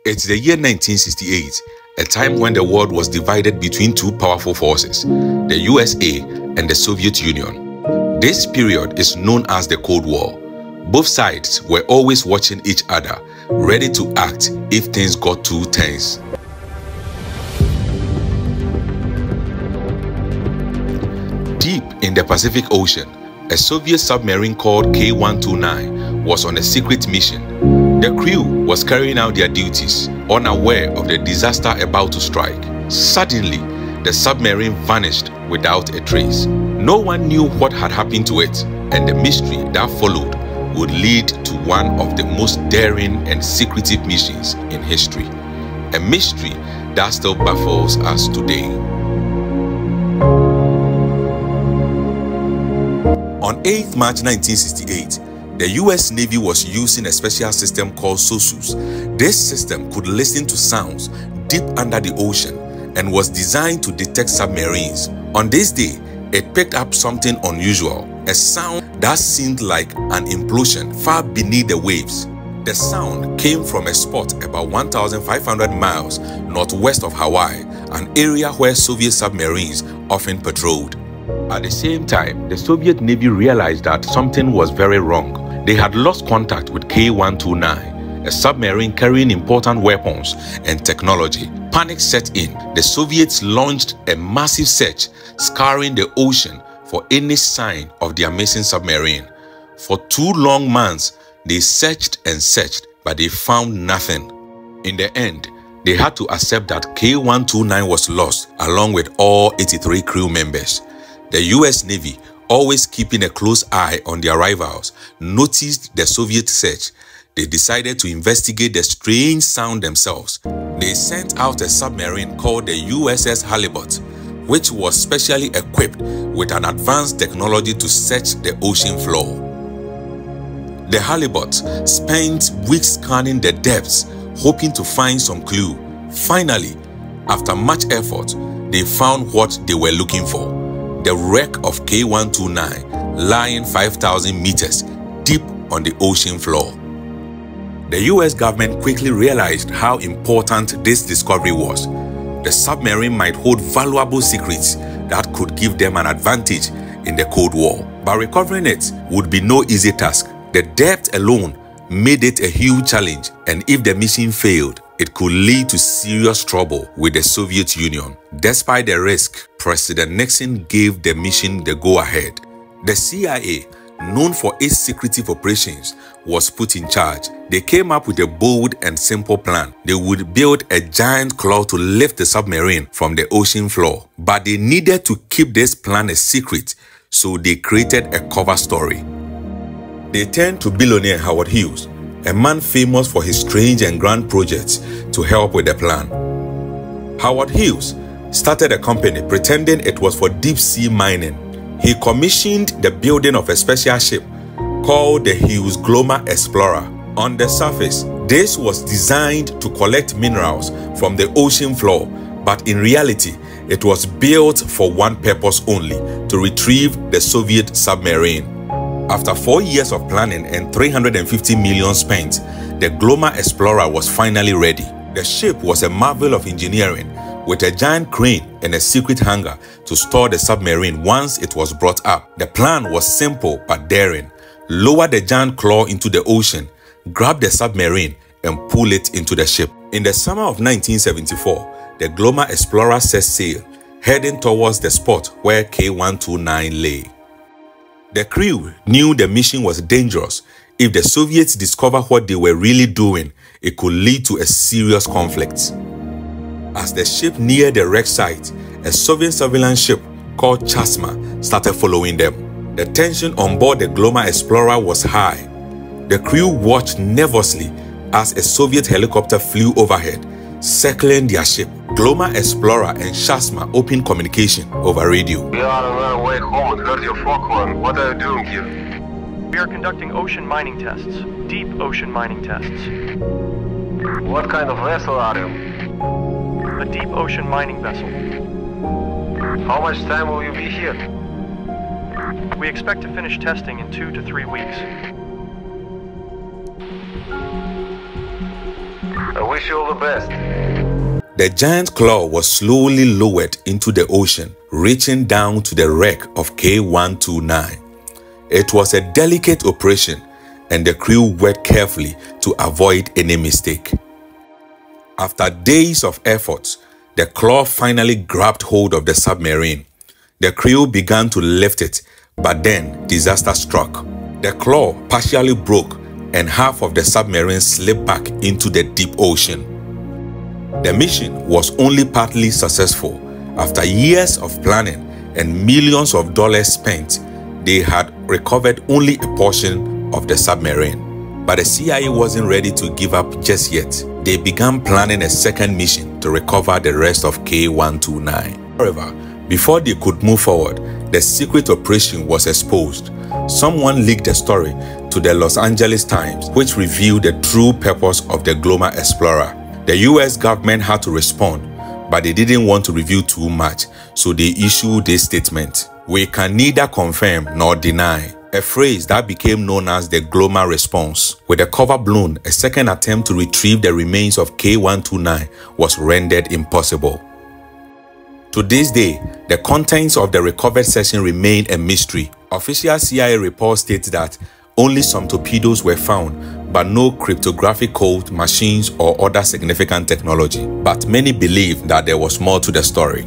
It's the year 1968, a time when the world was divided between two powerful forces, the USA and the Soviet Union. This period is known as the Cold War. Both sides were always watching each other, ready to act if things got too tense. Deep in the Pacific Ocean, a Soviet submarine called K-129 was on a secret mission. The crew was carrying out their duties, unaware of the disaster about to strike. Suddenly, the submarine vanished without a trace. No one knew what had happened to it, and the mystery that followed would lead to one of the most daring and secretive missions in history. A mystery that still baffles us today. On 8th March 1968, the US Navy was using a special system called SOSUS. This system could listen to sounds deep under the ocean and was designed to detect submarines. On this day, it picked up something unusual, a sound that seemed like an implosion far beneath the waves. The sound came from a spot about 1,500 miles northwest of Hawaii, an area where Soviet submarines often patrolled. At the same time, the Soviet Navy realized that something was very wrong. They had lost contact with K-129, a submarine carrying important weapons and technology. Panic set in. The Soviets launched a massive search, scouring the ocean for any sign of their missing submarine. For 2 long months, they searched and searched, but they found nothing. In the end, they had to accept that K-129 was lost, along with all 83 crew members. The US Navy, always keeping a close eye on their rivals, noticed the Soviet search. They decided to investigate the strange sound themselves. They sent out a submarine called the USS Halibut, which was specially equipped with an advanced technology to search the ocean floor. The Halibut spent weeks scanning the depths, hoping to find some clue. Finally, after much effort, they found what they were looking for: the wreck of K-129 lying 5,000 meters deep on the ocean floor. The US government quickly realized how important this discovery was. The submarine might hold valuable secrets that could give them an advantage in the Cold War. But recovering it would be no easy task. The depth alone made it a huge challenge, and if the mission failed, it could lead to serious trouble with the Soviet Union. Despite the risk, President Nixon gave the mission the go-ahead. The CIA, known for its secretive operations, was put in charge. They came up with a bold and simple plan. They would build a giant claw to lift the submarine from the ocean floor. But they needed to keep this plan a secret, so they created a cover story. They turned to billionaire Howard Hughes, a man famous for his strange and grand projects, to help with the plan. Howard Hughes started a company pretending it was for deep-sea mining. He commissioned the building of a special ship called the Hughes Glomar Explorer. On the surface, this was designed to collect minerals from the ocean floor, but in reality, it was built for one purpose only: to retrieve the Soviet submarine. After 4 years of planning and $350 million spent, the Glomar Explorer was finally ready. The ship was a marvel of engineering, with a giant crane and a secret hangar to store the submarine once it was brought up. The plan was simple but daring: lower the giant claw into the ocean, grab the submarine, and pull it into the ship. In the summer of 1974, the Glomar Explorer set sail, heading towards the spot where K-129 lay. The crew knew the mission was dangerous. If the Soviets discovered what they were really doing, it could lead to a serious conflict. As the ship neared the wreck site, a Soviet surveillance ship called Chasma started following them. The tension on board the Glomar Explorer was high. The crew watched nervously as a Soviet helicopter flew overhead, circling their ship. Glomar Explorer and Chasma opened communication over radio. We are on our way home and heard your foghorn. What are you doing here? We are conducting ocean mining tests. Deep ocean mining tests. What kind of vessel are you? A deep ocean mining vessel. How much time will you be here? We expect to finish testing in 2 to 3 weeks. I wish you all the best. The giant claw was slowly lowered into the ocean, reaching down to the wreck of K-129. It was a delicate operation, and the crew worked carefully to avoid any mistake. After days of efforts, the claw finally grabbed hold of the submarine. The crew began to lift it, but then disaster struck. The claw partially broke, and half of the submarine slipped back into the deep ocean. The mission was only partly successful. After years of planning and millions of dollars spent, they had recovered only a portion of the submarine. But the CIA wasn't ready to give up just yet. They began planning a second mission to recover the rest of K-129. However, before they could move forward, the secret operation was exposed. Someone leaked the story to the Los Angeles Times, which revealed the true purpose of the Glomar Explorer. The US government had to respond, but they didn't want to reveal too much, so they issued this statement: "We can neither confirm nor deny," a phrase that became known as the Glomar response. With the cover blown, a second attempt to retrieve the remains of K-129 was rendered impossible. To this day, the contents of the recovered section remain a mystery. Official CIA reports state that only some torpedoes were found, but no cryptographic code, machines, or other significant technology. But many believe that there was more to the story.